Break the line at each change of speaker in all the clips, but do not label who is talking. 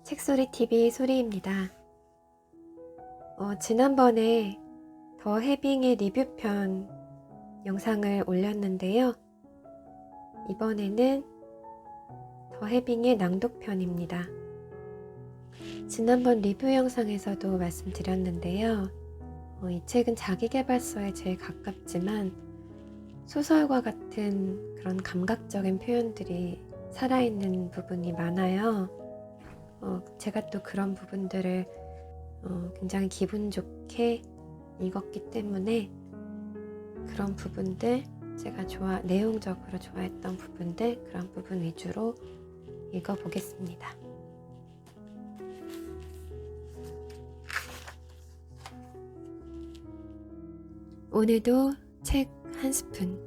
책소리TV 소리입니다. 지난번에 더 해빙의 리뷰편 영상을 올렸는데요. 이번에는 더 해빙의 낭독편입니다. 지난번 리뷰 영상에서도 말씀드렸는데요. 이 책은 자기계발서에 제일 가깝지만 소설과 같은 그런 감각적인 표현들이 살아있는 부분이 많아요. 제가 또 그런 부분들을 굉장히 기분 좋게 읽었기 때문에 그런 부분들, 제가 내용적으로 좋아했던 부분들, 그런 부분 위주로 읽어보겠습니다. 오늘도 책 한 스푼.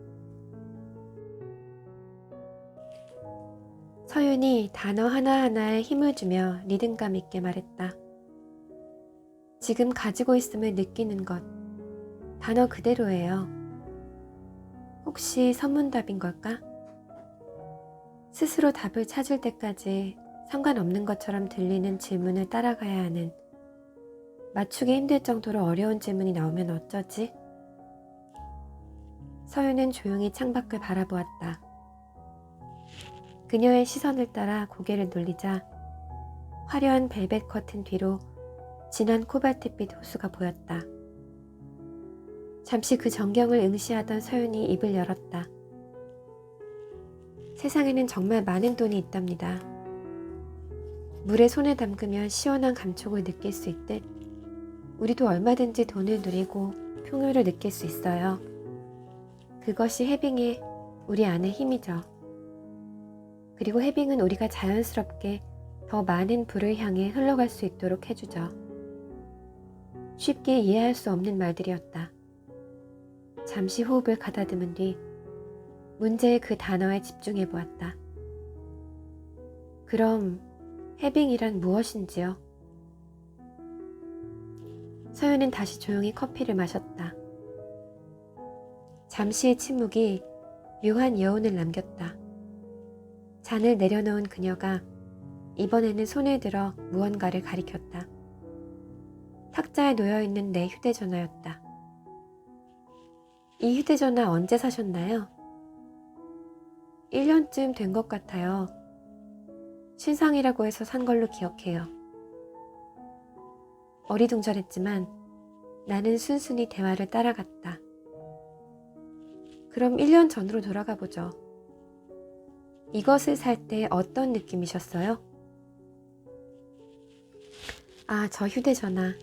서윤이 단어 하나하나에 힘을 주며 리듬감 있게 말했다. 지금 가지고 있음을 느끼는 것, 단어 그대로예요. 혹시 선문답인 걸까? 스스로 답을 찾을 때까지 상관없는 것처럼 들리는 질문을 따라가야 하는, 맞추기 힘들 정도로 어려운 질문이 나오면 어쩌지? 서윤은 조용히 창밖을 바라보았다. 그녀의 시선을 따라 고개를 돌리자 화려한 벨벳 커튼 뒤로 진한 코발트빛 호수가 보였다. 잠시 그 전경을 응시하던 서윤이 입을 열었다. 세상에는 정말 많은 돈이 있답니다. 물에 손을 담그면 시원한 감촉을 느낄 수 있듯 우리도 얼마든지 돈을 누리고 풍요를 느낄 수 있어요. 그것이 해빙의 우리 안의 힘이죠. 그리고 해빙은 우리가 자연스럽게 더 많은 부를 향해 흘러갈 수 있도록 해주죠. 쉽게 이해할 수 없는 말들이었다. 잠시 호흡을 가다듬은 뒤 문제의 그 단어에 집중해 보았다. 그럼 해빙이란 무엇인지요? 서윤은 다시 조용히 커피를 마셨다. 잠시의 침묵이 묘한 여운을 남겼다. 잔을 내려놓은 그녀가 이번에는 손을 들어 무언가를 가리켰다. 탁자에 놓여있는 내 휴대전화였다. 이 휴대전화 언제 사셨나요? 1년쯤 된 것 같아요. 신상이라고 해서 산 걸로 기억해요. 어리둥절했지만 나는 순순히 대화를 따라갔다. 그럼 1년 전으로 돌아가 보죠. 이것을 살 때 어떤 느낌이셨어요? 아, 저 휴대전화.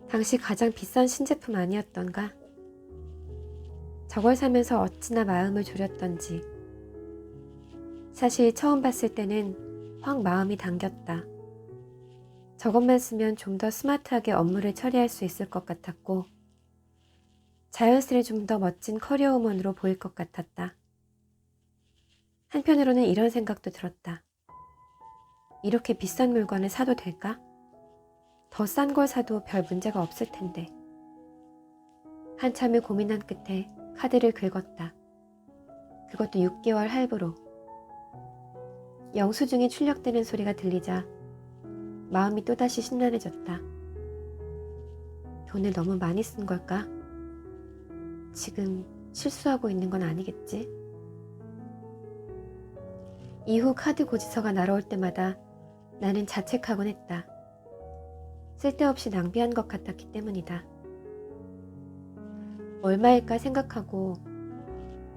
당시 가장 비싼 신제품 아니었던가? 저걸 사면서 어찌나 마음을 졸였던지. 사실 처음 봤을 때는 확 마음이 당겼다. 저것만 쓰면 좀 더 스마트하게 업무를 처리할 수 있을 것 같았고, 자연스레 좀 더 멋진 커리어 우먼으로 보일 것 같았다. 한편으로는 이런 생각도 들었다. 이렇게 비싼 물건을 사도 될까? 더 싼 걸 사도 별 문제가 없을 텐데. 한참을 고민한 끝에 카드를 긁었다. 그것도 6개월 할부로. 영수증이 출력되는 소리가 들리자 마음이 또다시 심란해졌다. 돈을 너무 많이 쓴 걸까? 지금 실수하고 있는 건 아니겠지? 이후 카드 고지서가 날아올 때마다 나는 자책하곤 했다. 쓸데없이 낭비한 것 같았기 때문이다. 얼마일까 생각하고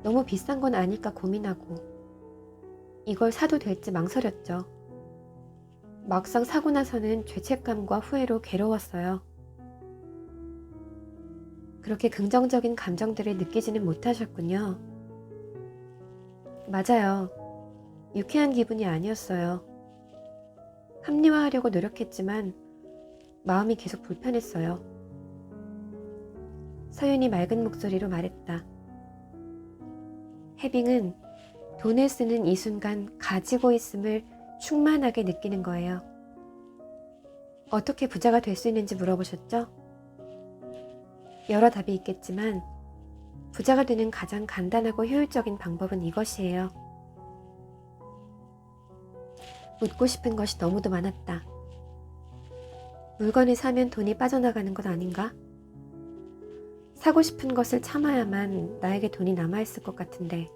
너무 비싼 건 아닐까 고민하고 이걸 사도 될지 망설였죠. 막상 사고 나서는 죄책감과 후회로 괴로웠어요. 그렇게 긍정적인 감정들을 느끼지는 못하셨군요. 맞아요. 유쾌한 기분이 아니었어요. 합리화하려고 노력했지만 마음이 계속 불편했어요. 서윤이 맑은 목소리로 말했다. 해빙은 돈을 쓰는 이 순간 가지고 있음을 충만하게 느끼는 거예요. 어떻게 부자가 될 수 있는지 물어보셨죠? 여러 답이 있겠지만 부자가 되는 가장 간단하고 효율적인 방법은 이것이에요. 묻고 싶은 것이 너무도 많았다. 물건을 사면 돈이 빠져나가는 것 아닌가? 사고 싶은 것을 참아야만 나에게 돈이 남아있을 것 같은데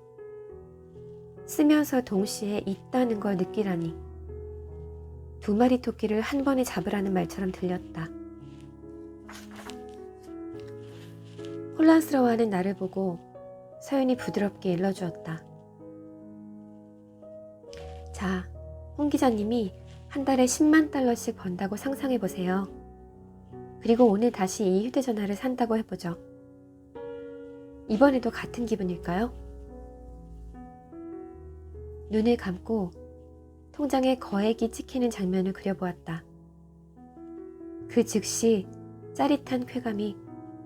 쓰면서 동시에 있다는 걸 느끼라니 두 마리 토끼를 한 번에 잡으라는 말처럼 들렸다. 혼란스러워하는 나를 보고 서윤이 부드럽게 일러주었다. 자, 홍 기자님이 한 달에 10만 달러씩 번다고 상상해보세요. 그리고 오늘 다시 이 휴대전화를 산다고 해보죠. 이번에도 같은 기분일까요? 눈을 감고 통장에 거액이 찍히는 장면을 그려보았다. 그 즉시 짜릿한 쾌감이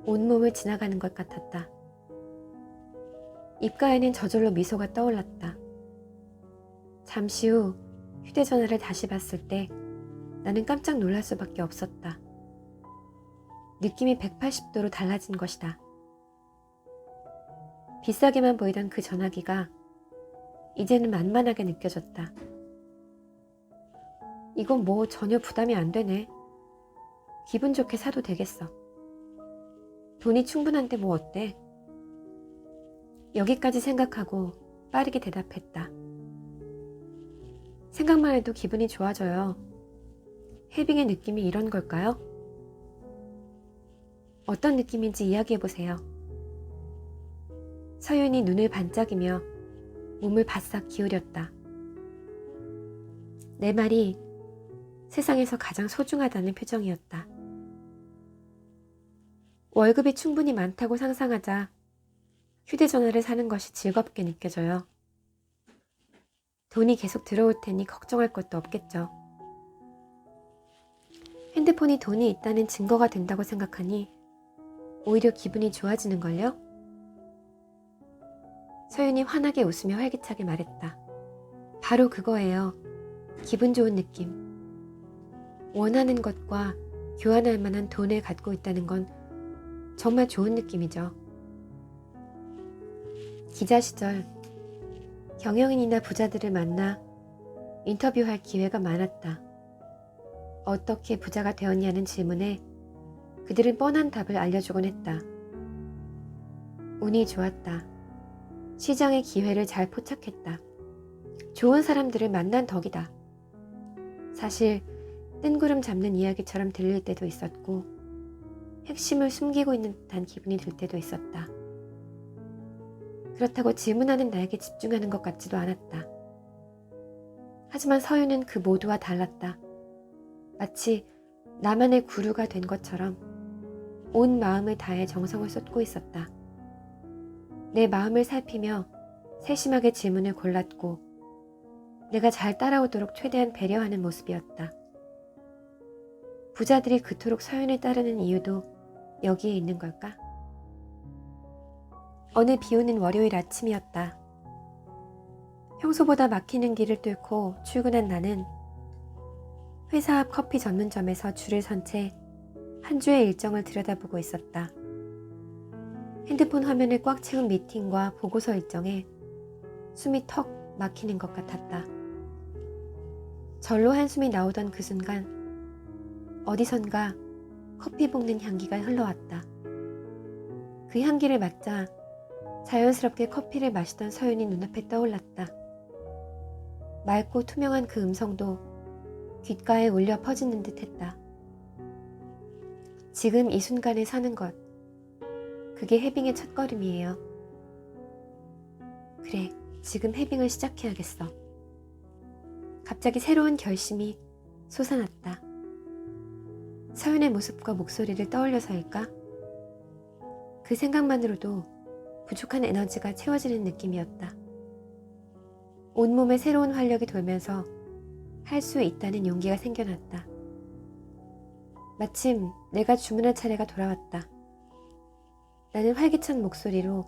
온몸을 지나가는 것 같았다. 입가에는 저절로 미소가 떠올랐다. 잠시 후 휴대전화를 다시 봤을 때 나는 깜짝 놀랄 수밖에 없었다. 느낌이 180도로 달라진 것이다. 비싸게만 보이던 그 전화기가 이제는 만만하게 느껴졌다. 이건 뭐 전혀 부담이 안 되네. 기분 좋게 사도 되겠어. 돈이 충분한데 뭐 어때? 여기까지 생각하고 빠르게 대답했다. 생각만 해도 기분이 좋아져요. 해빙의 느낌이 이런 걸까요? 어떤 느낌인지 이야기해보세요. 서윤이 눈을 반짝이며 몸을 바싹 기울였다. 내 말이 세상에서 가장 소중하다는 표정이었다. 월급이 충분히 많다고 상상하자 휴대전화를 사는 것이 즐겁게 느껴져요. 돈이 계속 들어올 테니 걱정할 것도 없겠죠. 핸드폰이 돈이 있다는 증거가 된다고 생각하니 오히려 기분이 좋아지는걸요? 서윤이 환하게 웃으며 활기차게 말했다. 바로 그거예요. 기분 좋은 느낌. 원하는 것과 교환할 만한 돈을 갖고 있다는 건 정말 좋은 느낌이죠. 기자 시절 경영인이나 부자들을 만나 인터뷰할 기회가 많았다. 어떻게 부자가 되었냐는 질문에 그들은 뻔한 답을 알려주곤 했다. 운이 좋았다. 시장의 기회를 잘 포착했다. 좋은 사람들을 만난 덕이다. 사실 뜬구름 잡는 이야기처럼 들릴 때도 있었고 핵심을 숨기고 있는 듯한 기분이 들 때도 있었다. 그렇다고 질문하는 나에게 집중하는 것 같지도 않았다. 하지만 서윤은 그 모두와 달랐다. 마치 나만의 구루가 된 것처럼 온 마음을 다해 정성을 쏟고 있었다. 내 마음을 살피며 세심하게 질문을 골랐고 내가 잘 따라오도록 최대한 배려하는 모습이었다. 부자들이 그토록 서윤을 따르는 이유도 여기에 있는 걸까? 어느 비오는 월요일 아침이었다. 평소보다 막히는 길을 뚫고 출근한 나는 회사 앞 커피 전문점에서 줄을 선 채 한 주의 일정을 들여다보고 있었다. 핸드폰 화면을 꽉 채운 미팅과 보고서 일정에 숨이 턱 막히는 것 같았다. 절로 한숨이 나오던 그 순간 어디선가 커피 볶는 향기가 흘러왔다. 그 향기를 맡자 자연스럽게 커피를 마시던 서윤이 눈앞에 떠올랐다. 맑고 투명한 그 음성도 귓가에 울려 퍼지는 듯 했다. 지금 이 순간에 사는 것, 그게 해빙의 첫걸음이에요. 그래, 지금 해빙을 시작해야겠어. 갑자기 새로운 결심이 솟아났다. 서윤의 모습과 목소리를 떠올려서일까? 그 생각만으로도 부족한 에너지가 채워지는 느낌이었다. 온몸에 새로운 활력이 돌면서 할 수 있다는 용기가 생겨났다. 마침 내가 주문할 차례가 돌아왔다. 나는 활기찬 목소리로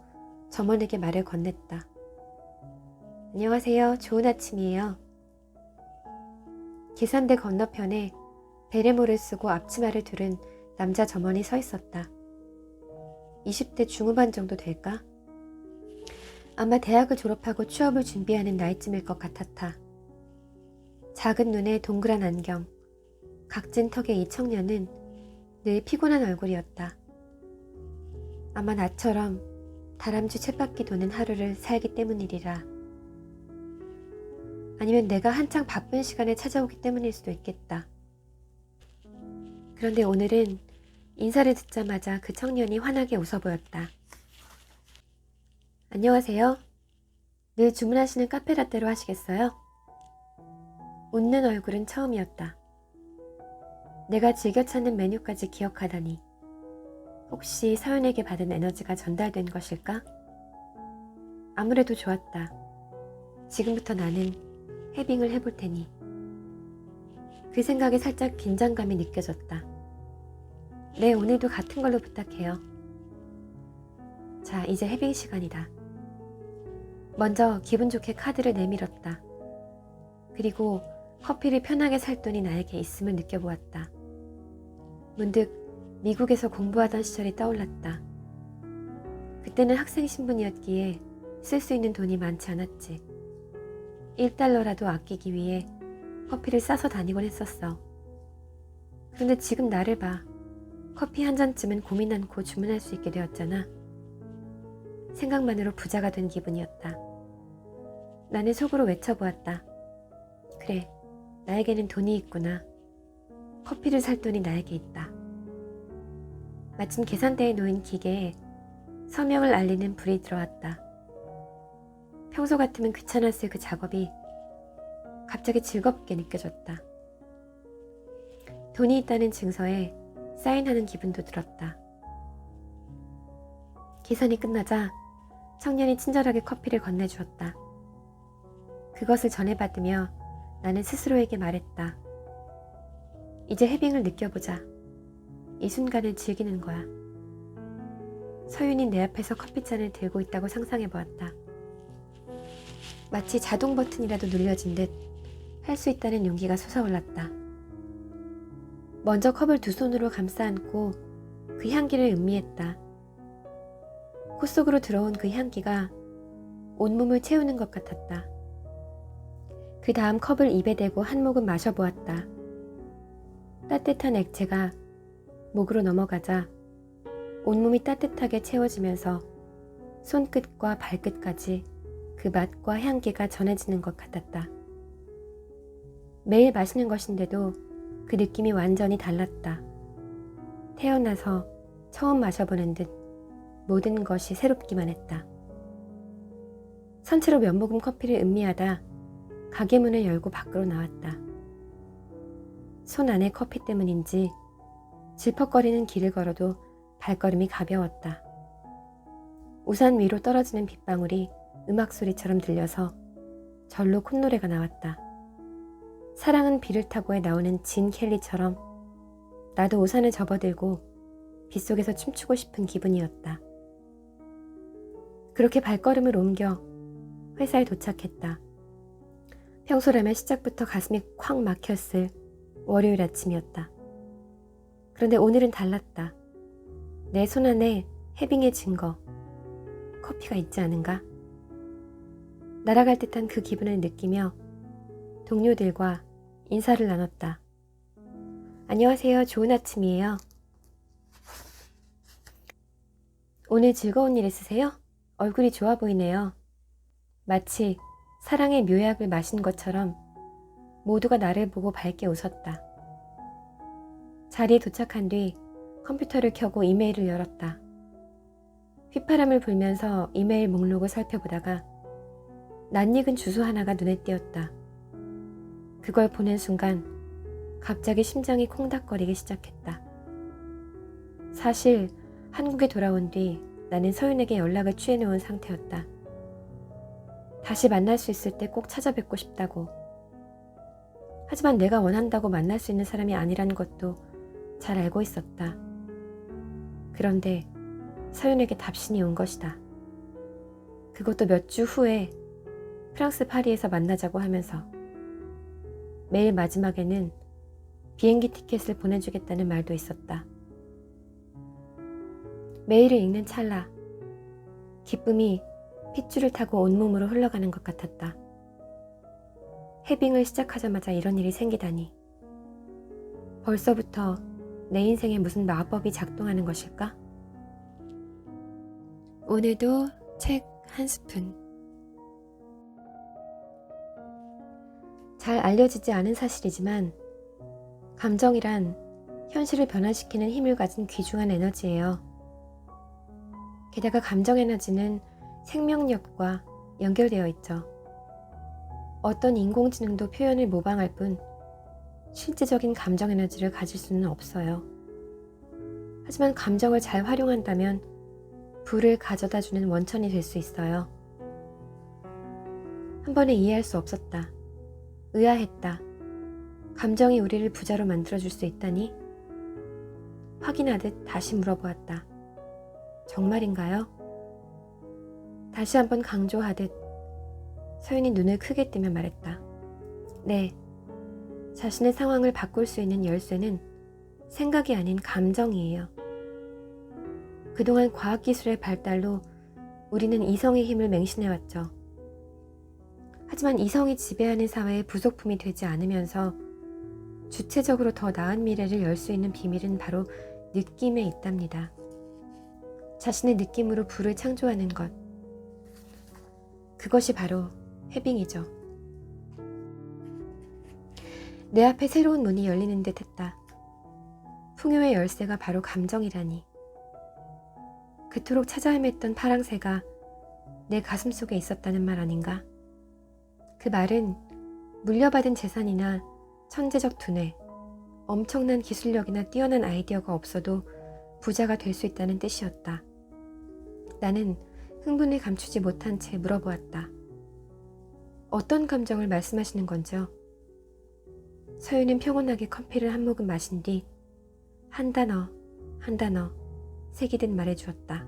점원에게 말을 건넸다. 안녕하세요. 좋은 아침이에요. 계산대 건너편에 베레모를 쓰고 앞치마를 두른 남자 점원이 서 있었다. 20대 중후반 정도 될까? 아마 대학을 졸업하고 취업을 준비하는 나이쯤일 것 같았다. 작은 눈에 동그란 안경, 각진 턱의 이 청년은 늘 피곤한 얼굴이었다. 아마 나처럼 다람쥐 쳇바퀴 도는 하루를 살기 때문이리라. 아니면 내가 한창 바쁜 시간에 찾아오기 때문일 수도 있겠다. 그런데 오늘은 인사를 듣자마자 그 청년이 환하게 웃어 보였다. 안녕하세요. 늘 주문하시는 카페라떼로 하시겠어요? 웃는 얼굴은 처음이었다. 내가 즐겨 찾는 메뉴까지 기억하다니. 혹시 서연에게 받은 에너지가 전달된 것일까? 아무래도 좋았다. 지금부터 나는 해빙을 해볼 테니. 그 생각에 살짝 긴장감이 느껴졌다. 네, 오늘도 같은 걸로 부탁해요. 자, 이제 해빙 시간이다. 먼저 기분 좋게 카드를 내밀었다. 그리고 커피를 편하게 살 돈이 나에게 있음을 느껴보았다. 문득 미국에서 공부하던 시절이 떠올랐다. 그때는 학생 신분이었기에 쓸 수 있는 돈이 많지 않았지. 1달러라도 아끼기 위해 커피를 싸서 다니곤 했었어. 그런데 지금 나를 봐. 커피 한 잔쯤은 고민 않고 주문할 수 있게 되었잖아. 생각만으로 부자가 된 기분이었다. 나는 속으로 외쳐보았다. 그래, 나에게는 돈이 있구나. 커피를 살 돈이 나에게 있다. 마침 계산대에 놓인 기계에 서명을 알리는 불이 들어왔다. 평소 같으면 귀찮았을 그 작업이 갑자기 즐겁게 느껴졌다. 돈이 있다는 증서에 사인하는 기분도 들었다. 계산이 끝나자 청년이 친절하게 커피를 건네주었다. 그것을 전해받으며 나는 스스로에게 말했다. 이제 해빙을 느껴보자. 이 순간을 즐기는 거야. 서윤이 내 앞에서 커피잔을 들고 있다고 상상해보았다. 마치 자동 버튼이라도 눌려진 듯 할 수 있다는 용기가 솟아올랐다. 먼저 컵을 두 손으로 감싸 안고 그 향기를 음미했다. 코 속으로 들어온 그 향기가 온몸을 채우는 것 같았다. 그 다음 컵을 입에 대고 한 모금 마셔보았다. 따뜻한 액체가 목으로 넘어가자 온몸이 따뜻하게 채워지면서 손끝과 발끝까지 그 맛과 향기가 전해지는 것 같았다. 매일 마시는 것인데도 그 느낌이 완전히 달랐다. 태어나서 처음 마셔보는 듯 모든 것이 새롭기만 했다. 선체로 몇 모금 커피를 음미하다 가게 문을 열고 밖으로 나왔다. 손 안에 커피 때문인지 질퍽거리는 길을 걸어도 발걸음이 가벼웠다. 우산 위로 떨어지는 빗방울이 음악 소리처럼 들려서 절로 콧노래가 나왔다. 사랑은 비를 타고에 나오는 진 켈리처럼 나도 우산을 접어들고 빗속에서 춤추고 싶은 기분이었다. 그렇게 발걸음을 옮겨 회사에 도착했다. 평소라면 시작부터 가슴이 콱 막혔을 월요일 아침이었다. 그런데 오늘은 달랐다. 내 손 안에 해빙의 증거, 커피가 있지 않은가? 날아갈 듯한 그 기분을 느끼며 동료들과 인사를 나눴다. 안녕하세요. 좋은 아침이에요. 오늘 즐거운 일 있으세요? 얼굴이 좋아 보이네요. 마치 사랑의 묘약을 마신 것처럼 모두가 나를 보고 밝게 웃었다. 자리에 도착한 뒤 컴퓨터를 켜고 이메일을 열었다. 휘파람을 불면서 이메일 목록을 살펴보다가 낯익은 주소 하나가 눈에 띄었다. 그걸 보는 순간 갑자기 심장이 콩닥거리기 시작했다. 사실 한국에 돌아온 뒤 나는 서윤에게 연락을 취해놓은 상태였다. 다시 만날 수 있을 때 꼭 찾아뵙고 싶다고. 하지만 내가 원한다고 만날 수 있는 사람이 아니라는 것도 잘 알고 있었다. 그런데 서윤에게 답신이 온 것이다. 그것도 몇 주 후에 프랑스 파리에서 만나자고 하면서 매일 마지막에는 비행기 티켓을 보내주겠다는 말도 있었다. 메일을 읽는 찰나 기쁨이 핏줄을 타고 온몸으로 흘러가는 것 같았다. 해빙을 시작하자마자 이런 일이 생기다니. 벌써부터 내 인생에 무슨 마법이 작동하는 것일까? 오늘도 책 한 스푼. 잘 알려지지 않은 사실이지만 감정이란 현실을 변화시키는 힘을 가진 귀중한 에너지예요. 게다가 감정 에너지는 생명력과 연결되어 있죠. 어떤 인공지능도 표현을 모방할 뿐 실제적인 감정 에너지를 가질 수는 없어요. 하지만 감정을 잘 활용한다면 부를 가져다주는 원천이 될 수 있어요. 한 번에 이해할 수 없었다. 의아했다. 감정이 우리를 부자로 만들어줄 수 있다니? 확인하듯 다시 물어보았다. 정말인가요? 다시 한번 강조하듯 서윤이 눈을 크게 뜨며 말했다. 네, 자신의 상황을 바꿀 수 있는 열쇠는 생각이 아닌 감정이에요. 그동안 과학기술의 발달로 우리는 이성의 힘을 맹신해왔죠. 하지만 이성이 지배하는 사회의 부속품이 되지 않으면서 주체적으로 더 나은 미래를 열 수 있는 비밀은 바로 느낌에 있답니다. 자신의 느낌으로 부를 창조하는 것. 그것이 바로 해빙이죠. 내 앞에 새로운 문이 열리는 듯 했다. 풍요의 열쇠가 바로 감정이라니. 그토록 찾아 헤맸던 파랑새가 내 가슴 속에 있었다는 말 아닌가? 그 말은 물려받은 재산이나 천재적 두뇌, 엄청난 기술력이나 뛰어난 아이디어가 없어도 부자가 될 수 있다는 뜻이었다. 나는 흥분을 감추지 못한 채 물어보았다. 어떤 감정을 말씀하시는 건지요? 서윤은 평온하게 커피를 한 모금 마신 뒤 한 단어 한 단어 새기듯 말해주었다.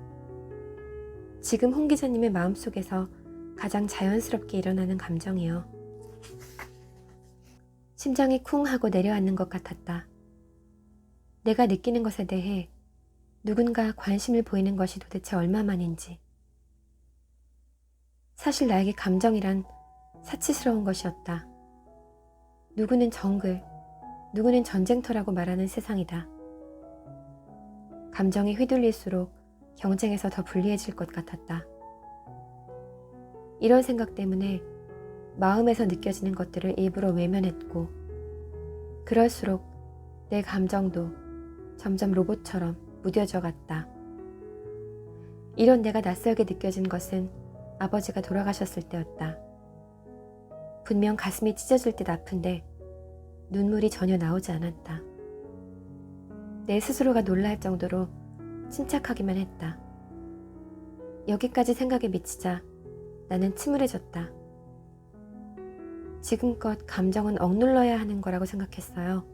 지금 홍 기자님의 마음속에서 가장 자연스럽게 일어나는 감정이요. 심장이 쿵 하고 내려앉는 것 같았다. 내가 느끼는 것에 대해 누군가 관심을 보이는 것이 도대체 얼마만인지. 사실 나에게 감정이란 사치스러운 것이었다. 누구는 정글, 누구는 전쟁터라고 말하는 세상이다. 감정이 휘둘릴수록 경쟁에서 더 불리해질 것 같았다. 이런 생각 때문에 마음에서 느껴지는 것들을 일부러 외면했고, 그럴수록 내 감정도 점점 로봇처럼 무뎌져 갔다. 이런 내가 낯설게 느껴진 것은 아버지가 돌아가셨을 때였다. 분명 가슴이 찢어질 듯 아픈데 눈물이 전혀 나오지 않았다. 내 스스로가 놀랄 정도로 침착하기만 했다. 여기까지 생각에 미치자 나는 침울해졌다. 지금껏 감정은 억눌러야 하는 거라고 생각했어요.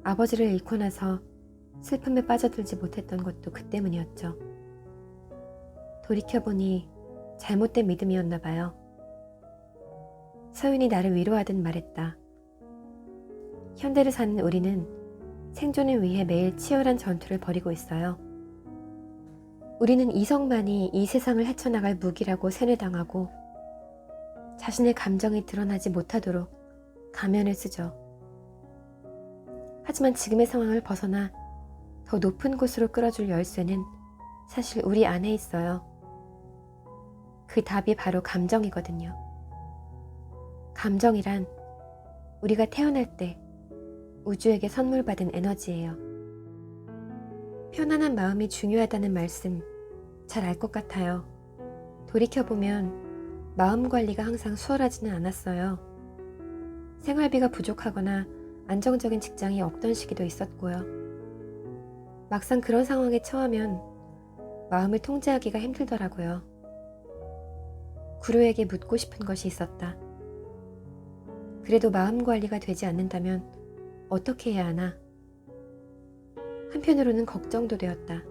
아버지를 잃고 나서 슬픔에 빠져들지 못했던 것도 그 때문이었죠. 돌이켜보니 잘못된 믿음이었나 봐요. 서윤이 나를 위로하듯 말했다. 현대를 사는 우리는 생존을 위해 매일 치열한 전투를 벌이고 있어요. 우리는 이성만이 이 세상을 헤쳐나갈 무기라고 세뇌당하고 자신의 감정이 드러나지 못하도록 가면을 쓰죠. 하지만 지금의 상황을 벗어나 더 높은 곳으로 끌어줄 열쇠는 사실 우리 안에 있어요. 그 답이 바로 감정이거든요. 감정이란 우리가 태어날 때 우주에게 선물 받은 에너지예요. 편안한 마음이 중요하다는 말씀 잘 알 것 같아요. 돌이켜보면 마음 관리가 항상 수월하지는 않았어요. 생활비가 부족하거나 안정적인 직장이 없던 시기도 있었고요. 막상 그런 상황에 처하면 마음을 통제하기가 힘들더라고요. 구루에게 묻고 싶은 것이 있었다. 그래도 마음 관리가 되지 않는다면 어떻게 해야 하나? 한편으로는 걱정도 되었다.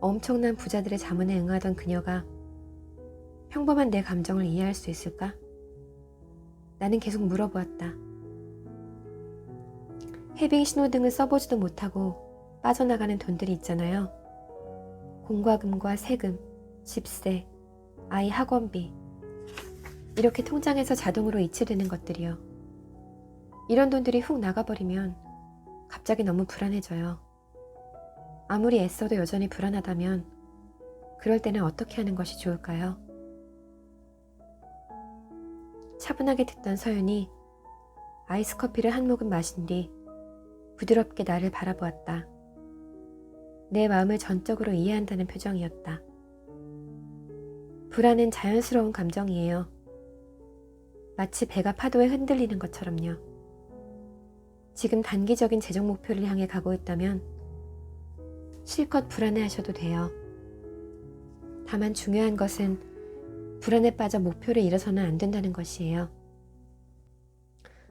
엄청난 부자들의 자문에 응하던 그녀가 평범한 내 감정을 이해할 수 있을까? 나는 계속 물어보았다. 해빙 신호등을 써보지도 못하고 빠져나가는 돈들이 있잖아요. 공과금과 세금, 집세, 아이 학원비. 이렇게 통장에서 자동으로 이체되는 것들이요. 이런 돈들이 훅 나가버리면 갑자기 너무 불안해져요. 아무리 애써도 여전히 불안하다면 그럴 때는 어떻게 하는 것이 좋을까요? 차분하게 듣던 서윤이 아이스 커피를 한 모금 마신 뒤 부드럽게 나를 바라보았다. 내 마음을 전적으로 이해한다는 표정이었다. 불안은 자연스러운 감정이에요. 마치 배가 파도에 흔들리는 것처럼요. 지금 단기적인 재정 목표를 향해 가고 있다면 실컷 불안해하셔도 돼요. 다만 중요한 것은 불안에 빠져 목표를 잃어서는 안 된다는 것이에요.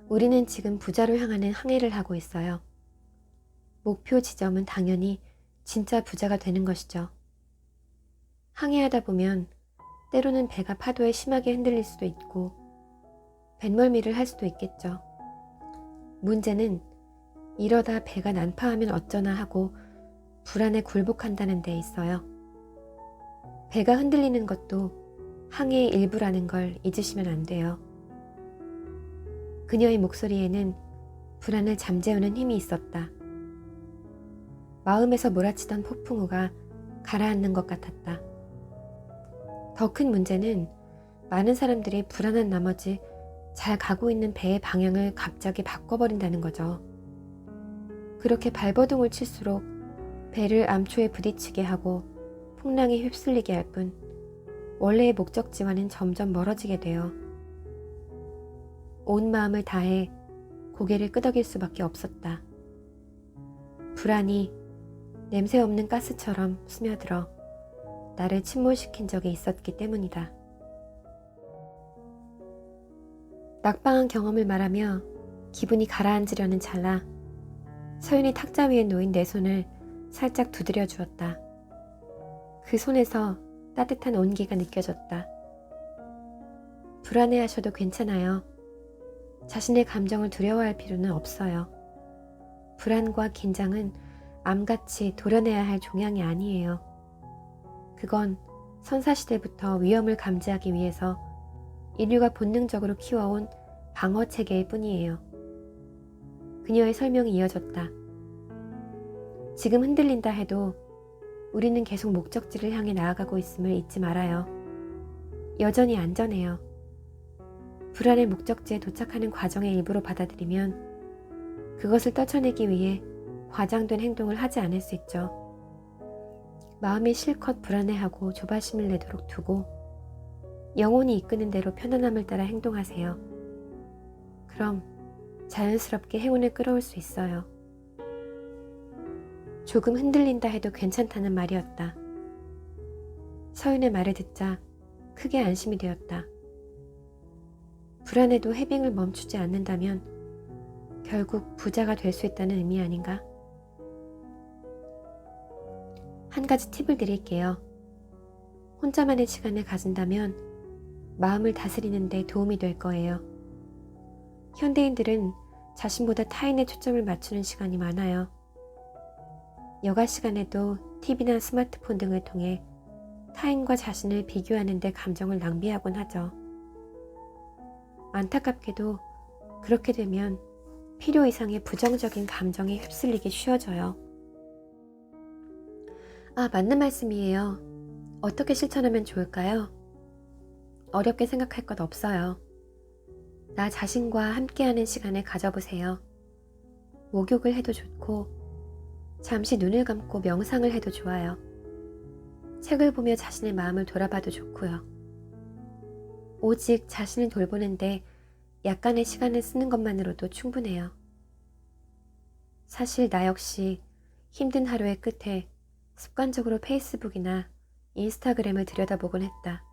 우리는 지금 부자로 향하는 항해를 하고 있어요. 목표 지점은 당연히 진짜 부자가 되는 것이죠. 항해하다 보면 때로는 배가 파도에 심하게 흔들릴 수도 있고 뱃멀미를 할 수도 있겠죠. 문제는 이러다 배가 난파하면 어쩌나 하고 불안에 굴복한다는 데 있어요. 배가 흔들리는 것도 항해의 일부라는 걸 잊으시면 안 돼요. 그녀의 목소리에는 불안을 잠재우는 힘이 있었다. 마음에서 몰아치던 폭풍우가 가라앉는 것 같았다. 더 큰 문제는 많은 사람들이 불안한 나머지 잘 가고 있는 배의 방향을 갑자기 바꿔버린다는 거죠. 그렇게 발버둥을 칠수록 배를 암초에 부딪히게 하고 풍랑에 휩쓸리게 할 뿐 원래의 목적지와는 점점 멀어지게 돼요. 온 마음을 다해 고개를 끄덕일 수밖에 없었다. 불안이 냄새 없는 가스처럼 스며들어 나를 침몰시킨 적이 있었기 때문이다. 낙방한 경험을 말하며 기분이 가라앉으려는 찰나 서윤이 탁자 위에 놓인 내 손을 살짝 두드려 주었다. 그 손에서 따뜻한 온기가 느껴졌다. 불안해하셔도 괜찮아요. 자신의 감정을 두려워할 필요는 없어요. 불안과 긴장은 암같이 도려내야 할 종양이 아니에요. 그건 선사시대부터 위험을 감지하기 위해서 인류가 본능적으로 키워온 방어체계일 뿐이에요. 그녀의 설명이 이어졌다. 지금 흔들린다 해도 우리는 계속 목적지를 향해 나아가고 있음을 잊지 말아요. 여전히 안전해요. 불안의 목적지에 도착하는 과정의 일부로 받아들이면 그것을 떨쳐내기 위해 과장된 행동을 하지 않을 수 있죠. 마음이 실컷 불안해하고 조바심을 내도록 두고 영혼이 이끄는 대로 편안함을 따라 행동하세요. 그럼 자연스럽게 행운을 끌어올 수 있어요. 조금 흔들린다 해도 괜찮다는 말이었다. 서윤의 말을 듣자 크게 안심이 되었다. 불안해도 해빙을 멈추지 않는다면 결국 부자가 될 수 있다는 의미 아닌가? 한 가지 팁을 드릴게요. 혼자만의 시간을 가진다면 마음을 다스리는 데 도움이 될 거예요. 현대인들은 자신보다 타인에 초점을 맞추는 시간이 많아요. 여가 시간에도 TV나 스마트폰 등을 통해 타인과 자신을 비교하는 데 감정을 낭비하곤 하죠. 안타깝게도 그렇게 되면 필요 이상의 부정적인 감정에 휩쓸리기 쉬워져요. 맞는 말씀이에요. 어떻게 실천하면 좋을까요? 어렵게 생각할 것 없어요. 나 자신과 함께하는 시간을 가져보세요. 목욕을 해도 좋고 잠시 눈을 감고 명상을 해도 좋아요. 책을 보며 자신의 마음을 돌아봐도 좋고요. 오직 자신을 돌보는데 약간의 시간을 쓰는 것만으로도 충분해요. 사실 나 역시 힘든 하루의 끝에 습관적으로 페이스북이나 인스타그램을 들여다보곤 했다.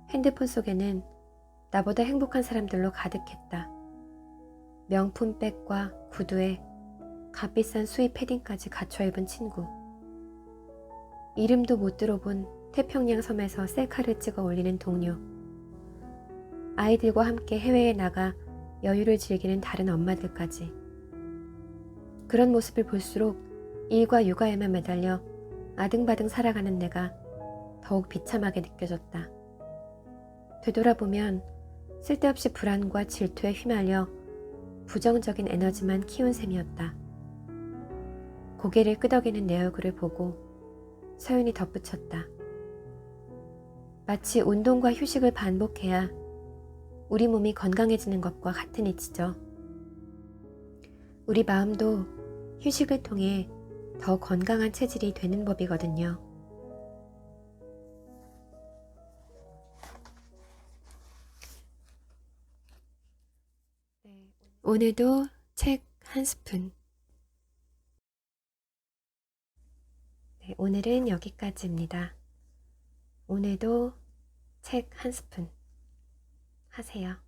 핸드폰 속에는 나보다 행복한 사람들로 가득했다. 명품 백과 구두에 값비싼 수입 패딩까지 갖춰 입은 친구. 이름도 못 들어본 태평양 섬에서 셀카를 찍어 올리는 동료. 아이들과 함께 해외에 나가 여유를 즐기는 다른 엄마들까지. 그런 모습을 볼수록 일과 육아에만 매달려 아등바등 살아가는 내가 더욱 비참하게 느껴졌다. 되돌아보면 쓸데없이 불안과 질투에 휘말려 부정적인 에너지만 키운 셈이었다. 고개를 끄덕이는 내 얼굴을 보고 서윤이 덧붙였다. 마치 운동과 휴식을 반복해야 우리 몸이 건강해지는 것과 같은 이치죠. 우리 마음도 휴식을 통해 더 건강한 체질이 되는 법이거든요. 오늘도 책 한 스푼. 오늘은 여기까지입니다. 오늘도 책 한 스푼 하세요.